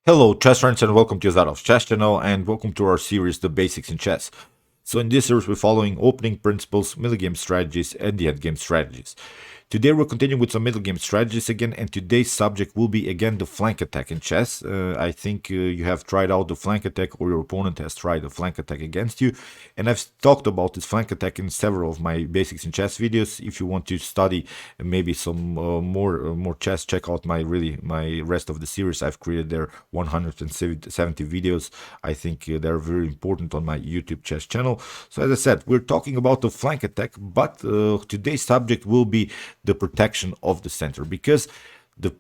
Hello chess friends and welcome to Zarov's chess channel and welcome to our series The Basics in Chess. So in this series we're following opening principles, middle game strategies and the endgame strategies. Today we're continuing with some middle game strategies again, and today's subject will be again the flank attack in chess. I think you have tried out the flank attack, or your opponent has tried the flank attack against you, and I've talked about this flank attack in several of my basics in chess videos. If you want to study maybe some more chess, check out my rest of the series. I've created there 170 videos. I think they're very important on my YouTube chess channel. So as I said, we're talking about the flank attack, but today's subject will be the protection of the center, because the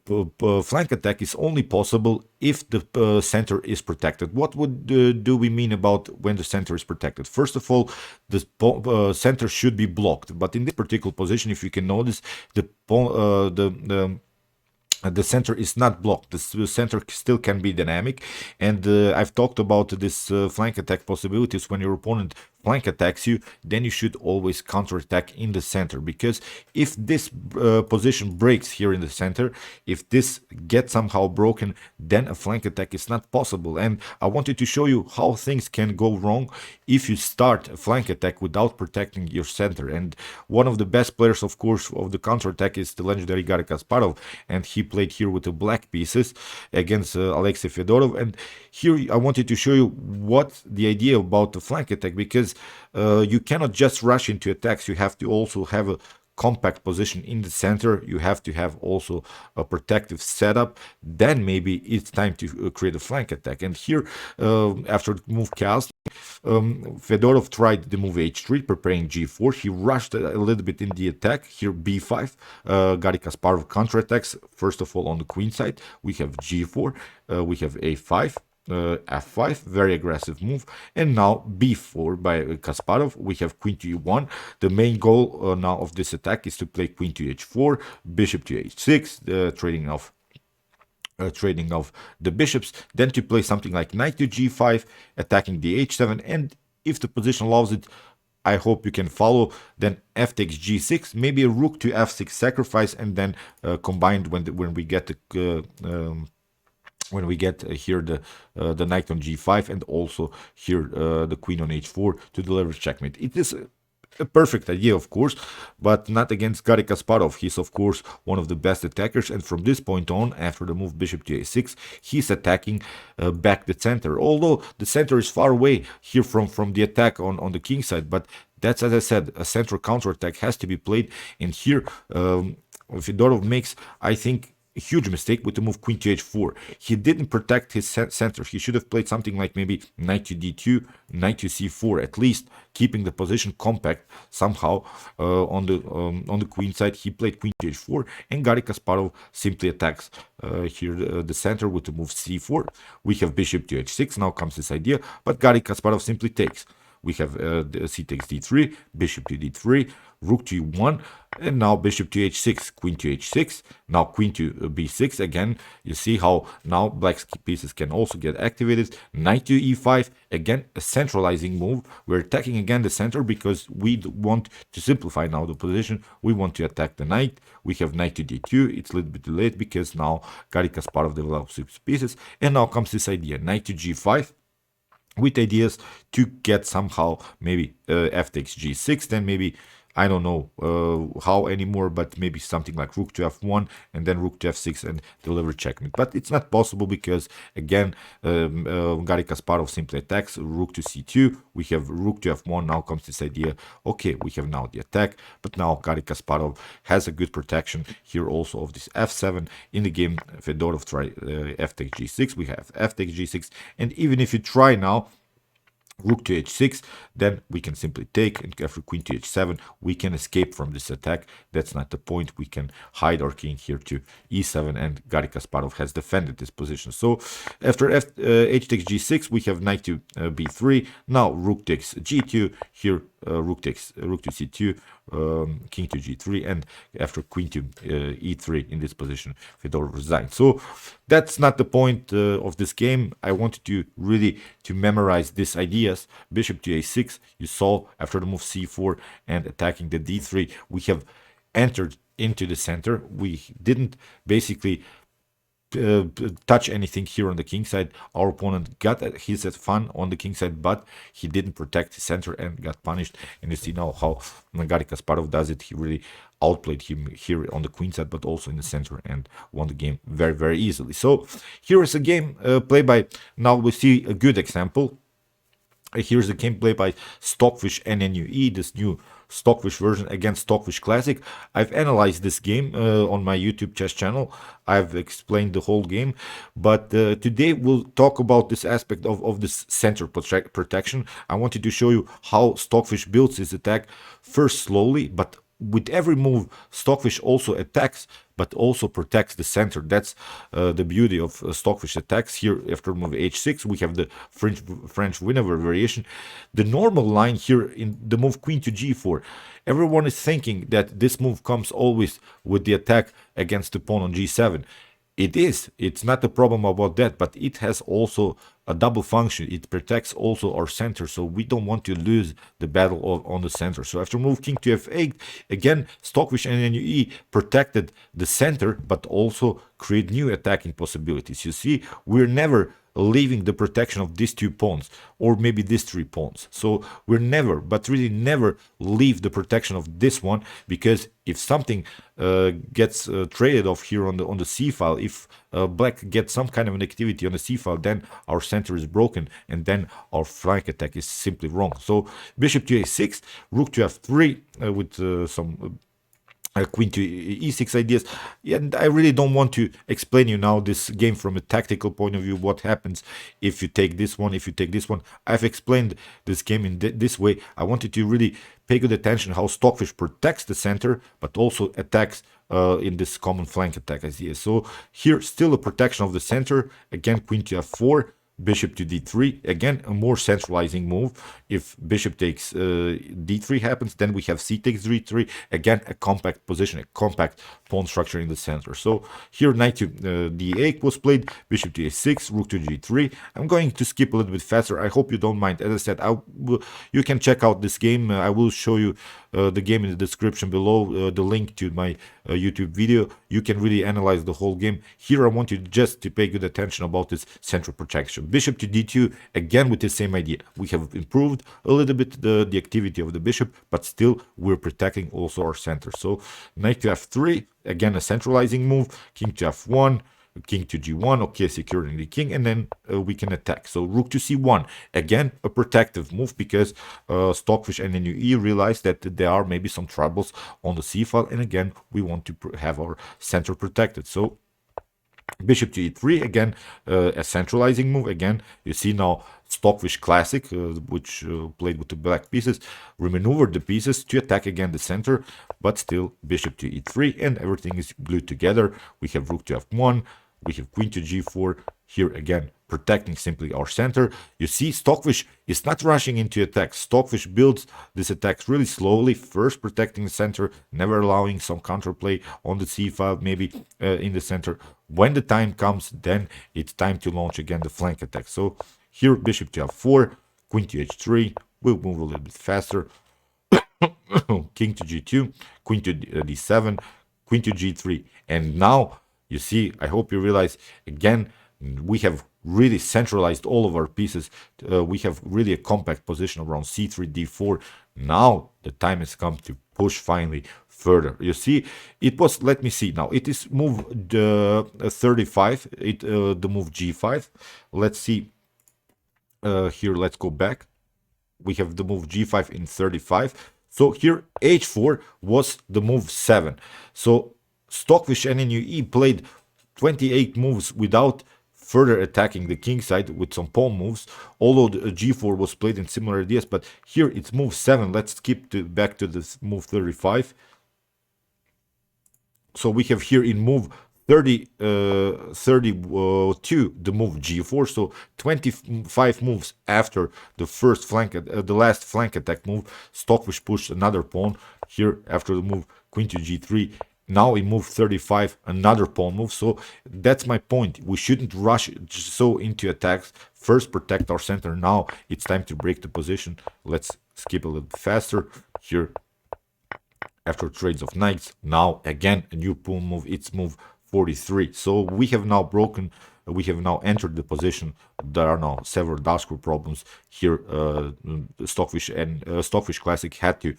flank attack is only possible if the center is protected. What do we mean about when the center is protected? First of all, the center should be blocked, but in this particular position, if you can notice, the center is not blocked. The center still can be dynamic, and I've talked about this flank attack possibilities. When your opponent flank attacks you, then you should always counterattack in the center, because if this position breaks here in the center, if this gets somehow broken, then a flank attack is not possible. And I wanted to show you how things can go wrong if you start a flank attack without protecting your center. And one of the best players, of course, of the counterattack is the legendary Garry Kasparov, and he played here with the black pieces against Alexei Fedorov. And here I wanted to show you what the idea about the flank attack, because you cannot just rush into attacks. You have to also have a compact position in the center. You have to have also a protective setup. Then maybe it's time to create a flank attack. And here, after the move cast, Fedorov tried the move h3, preparing g4. He rushed a little bit in the attack. Here b5. Garry Kasparov counterattacks. First of all, on the queen side, we have g4. We have a5. F5, very aggressive move, and now b4 by Kasparov. We have queen to e1. The main goal now of this attack is to play queen to h4, bishop to h6, trading off the bishops, then to play something like knight to g5, attacking the h7, and if the position allows it, I hope you can follow, then f takes g6, maybe a rook to f6 sacrifice, and then combined when we get here the knight on g5, and also here the queen on h4 to deliver checkmate. It is a perfect idea, of course, but not against Garry Kasparov. He's of course one of the best attackers, and from this point on, after the move bishop to a6, he's attacking back the center, although the center is far away here from the attack on the king side. But that's, as I said, a central counterattack has to be played, and here Fedorov makes, I think, a huge mistake with the move queen to h4. He didn't protect his center. He should have played something like maybe knight to d2, knight to c4, at least keeping the position compact somehow. On the queen side, he played queen to h4, and Garry Kasparov simply attacks here the center with the move c4. We have bishop to h6. Now comes this idea, but Garry Kasparov simply takes. We have c takes d3, bishop to d3, rook to e1, and now bishop to h6, queen to h6, now queen to b6. Again, you see how now black's pieces can also get activated. Knight to e5, again a centralizing move. We're attacking again the center because we want to simplify now the position. We want to attack the knight. We have knight to d2. It's a little bit too late because now Garry Kasparov develops 6 pieces, and now comes this idea, knight to g5, with ideas to get somehow maybe f takes g6, then maybe, I don't know how anymore, but maybe something like rook to f1 and then rook to f6 and deliver checkmate. But it's not possible because, again, Garry Kasparov simply attacks. Rook to c2, we have rook to f1. Now comes this idea, okay, we have now the attack, but now Garry Kasparov has a good protection here also of this f7. In the game, Fedorov try f takes g6, we have f takes g6, and even if you try now rook to h6, then we can simply take, and after queen to h7 we can escape from this attack. That's not the point. We can hide our king here to e7, and Garry Kasparov has defended this position. So after h takes g6, we have knight to b3. Now rook takes g2, here rook to c2, king to g3, and after queen to e3, in this position Fedorov resigns. So that's not the point of this game. I wanted to really to memorize these ideas. Bishop to a6, you saw after the move c4 and attacking the d3, we have entered into the center. We didn't basically touch anything here on the king side. Our opponent got his fun on the king side, but he didn't protect his center and got punished. And you see now how Garry Kasparov does it. He really outplayed him here on the queen side, but also in the center, and won the game very, very easily. So here is a game played by, now we see a good example. Here's the gameplay by Stockfish NNUE, this new Stockfish version against Stockfish Classic. I've analyzed this game on my YouTube chess channel. I've explained the whole game, but today we'll talk about this aspect of this center protection. I wanted to show you how Stockfish builds his attack, first slowly, but with every move Stockfish also attacks, but also protects the center. That's the beauty of Stockfish attacks. Here after move h6 we have the French winner variation. The normal line here in the move queen to g4, everyone is thinking that this move comes always with the attack against the pawn on g7. It's not a problem about that, but it has also a double function. It protects also our center, so we don't want to lose the battle on the center. So after move king to f8, again Stockfish and NUE protected the center, but also create new attacking possibilities. You see, we're never leaving the protection of these two pawns, or maybe these three pawns. So we're never, but really never, leave the protection of this one, because if something gets traded off here on the c file, if black gets some kind of an activity on the c file, then our center is broken, and then our flank attack is simply wrong. So bishop to a6, rook to f3 with some queen to e6 ideas. And I really don't want to explain you now this game from a tactical point of view, what happens if you take this one, if you take this one. I've explained this game in this way. I wanted to really pay good attention how Stockfish protects the center, but also attacks in this common flank attack idea. So here still a protection of the center. Again, queen to f4, bishop to d3, again a more centralizing move. If bishop takes d3 happens, then we have c takes d3, again a compact position, a compact pawn structure in the center. So here knight to d8 was played, bishop to a6, rook to g3. I'm going to skip a little bit faster. I hope you don't mind. As I said, you can check out this game. I will show you the game in the description below, the link to my YouTube video. You can really analyze the whole game. Here I want you just to pay good attention about this central protection. Bishop to d2, again with the same idea. We have improved a little bit the activity of the bishop, but still we're protecting also our center. So knight to f3, again a centralizing move, king to f1, king to g1, okay, securing the king, and then we can attack. So rook to c1, again a protective move, because Stockfish and NUE realize that there are maybe some troubles on the c file, and again we want to have our center protected. So bishop to e3, again a centralizing move. Again, you see now Stockfish Classic, which played with the black pieces, remaneuvered the pieces to attack again the center, but still bishop to e3, and everything is glued together. We have rook to f1, we have queen to g4, here again protecting simply our center. You see, Stockfish is not rushing into attacks. Stockfish builds this attack really slowly, first protecting the center, never allowing some counterplay on the c file, maybe in the center. When the time comes, then it's time to launch again the flank attack. So here bishop to f4, queen to h3, we'll move a little bit faster, king to g2, queen to d7, queen to g3. And now you see, I hope you realize, again we have really centralized all of our pieces. We have really a compact position around c3, d4. Now the time has come to push finally further. You see, it was, let me see now, it is move 35, the move g5. Let's see, here let's go back. We have the move g5 in 35. So here h4 was the move 7. So Stockfish and NUE played 28 moves without further attacking the king side with some pawn moves, although the g4 was played in similar ideas. But here it's move 7. Let's skip back to this move 35. So we have here in move 32 the move g4. So 25 moves after the first flank, the last flank attack move, Stockfish pushed another pawn. Here after the move queen to g3, now in move 35 another pawn move. So that's my point. We shouldn't rush so into attacks. First protect our center. Now it's time to break the position. Let's skip a little bit faster here. After trades of knights, now again a new pawn move. It's move 43. So we have now broken, we have now entered the position. There are now several dark problems here. Stockfish and Stockfish Classic had to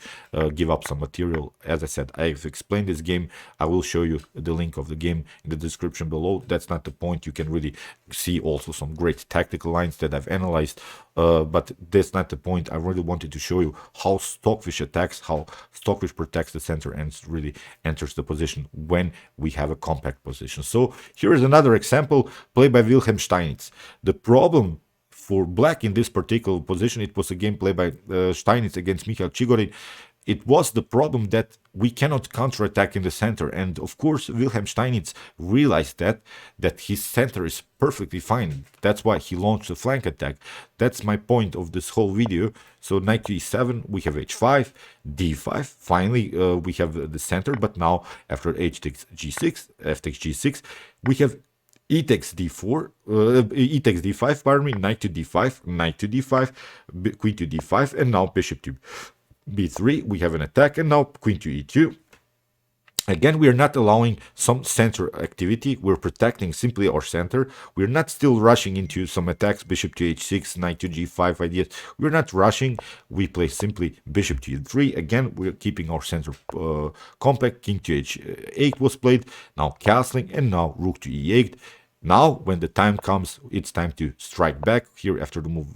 give up some material. As I said, I've explained this game. I will show you the link of the game in the description below. That's not the point. You can really see also some great tactical lines that I've analyzed, but that's not the point. I really wanted to show you how Stockfish attacks, how Stockfish protects the center and really enters the position when we have a compact position. So here is another example played by Wilhelm Steinitz. The problem for black in this particular position, it was a game played by Steinitz against Mikhail Chigorin. It was the problem that we cannot counterattack in the center, and of course Wilhelm Steinitz realized that his center is perfectly fine. That's why he launched a flank attack. That's my point of this whole video. So knight to e7, we have h5, d5. Finally, we have the center, but now after h takes g6, f takes g6, we have e takes d4, e takes d5, pardon me, knight to d5, knight to d5, queen to d5, and now bishop to b3. We have an attack, and now queen to e2. Again, we are not allowing some center activity. We're protecting simply our center. We're not still rushing into some attacks, bishop to h6, knight to g5 ideas. We're not rushing. We play simply bishop to e3. Again, we're keeping our center compact. King to h8 was played. Now castling, and now rook to e8. Now, when the time comes, it's time to strike back here after the move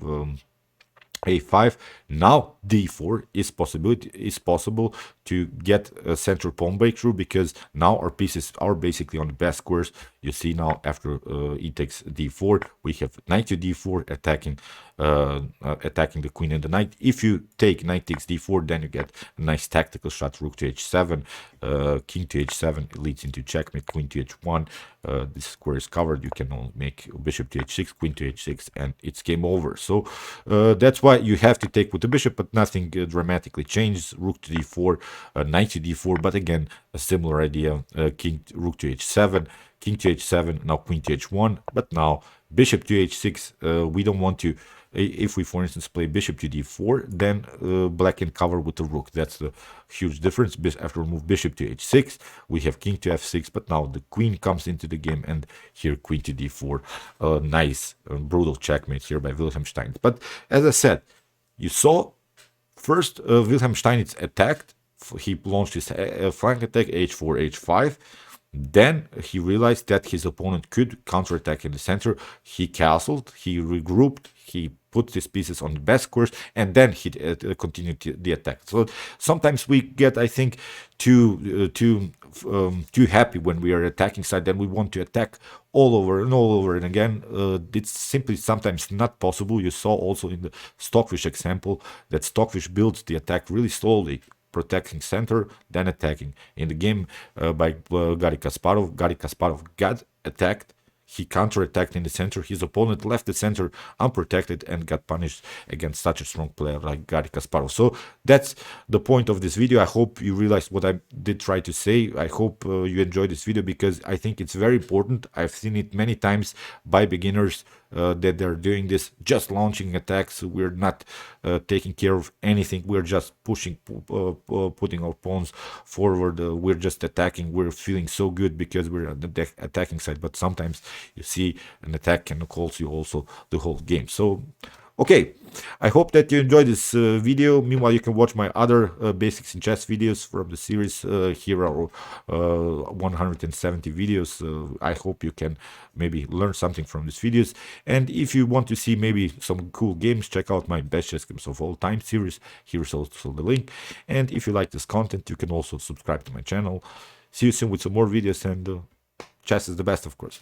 a5. Now d4 is possible to get a central pawn breakthrough, because now our pieces are basically on the best squares. You see now after e takes d4, we have knight to d4 attacking the queen and the knight. If you take knight takes d4, then you get a nice tactical shot, rook to h7, king to h7 leads into checkmate, queen to h1. This square is covered. You can only make bishop to h6, queen to h6, and it's game over. So that's why you have to take with the bishop, but nothing dramatically changes. Rook to d4, knight to d4, but again a similar idea. Rook to h7, king to h7, now queen to h1, but now bishop to h6. We don't want to. If we, for instance, play bishop to d4, then black can cover with the rook. That's the huge difference. After we move bishop to h6, we have king to f6, but now the queen comes into the game, and here queen to d4. Nice, brutal checkmate here by Wilhelm Steinitz. But as I said, you saw first Wilhelm Steinitz attacked. He launched his flank attack, h4, h5. Then he realized that his opponent could counterattack in the center. He castled, he regrouped, he put his pieces on the best squares, and then he continued the attack. So sometimes we get, I think, too happy when we are attacking side. Then we want to attack all over and all over and again. It's simply sometimes not possible. You saw also in the Stockfish example that Stockfish builds the attack really slowly, protecting center, then attacking. In the game by Garry Kasparov, Garry Kasparov got attacked. He counterattacked in the center. His opponent left the center unprotected and got punished against such a strong player like Garry Kasparov. So that's the point of this video. I hope you realized what I did try to say. I hope you enjoyed this video, because I think it's very important. I've seen it many times by beginners that they're doing this, just launching attacks. We're not taking care of anything. We're just pushing, putting our pawns forward. We're just attacking. We're feeling so good because we're on the attacking side. But sometimes you see an attack can cost you also the whole game. So okay, I hope that you enjoyed this video. Meanwhile, you can watch my other basics in chess videos from the series. Here are 170 videos. I hope you can maybe learn something from these videos. And if you want to see maybe some cool games, check out my best chess games of all time series. Here's also the link. And if you like this content, you can also subscribe to my channel. See you soon with some more videos, and chess is the best, of course.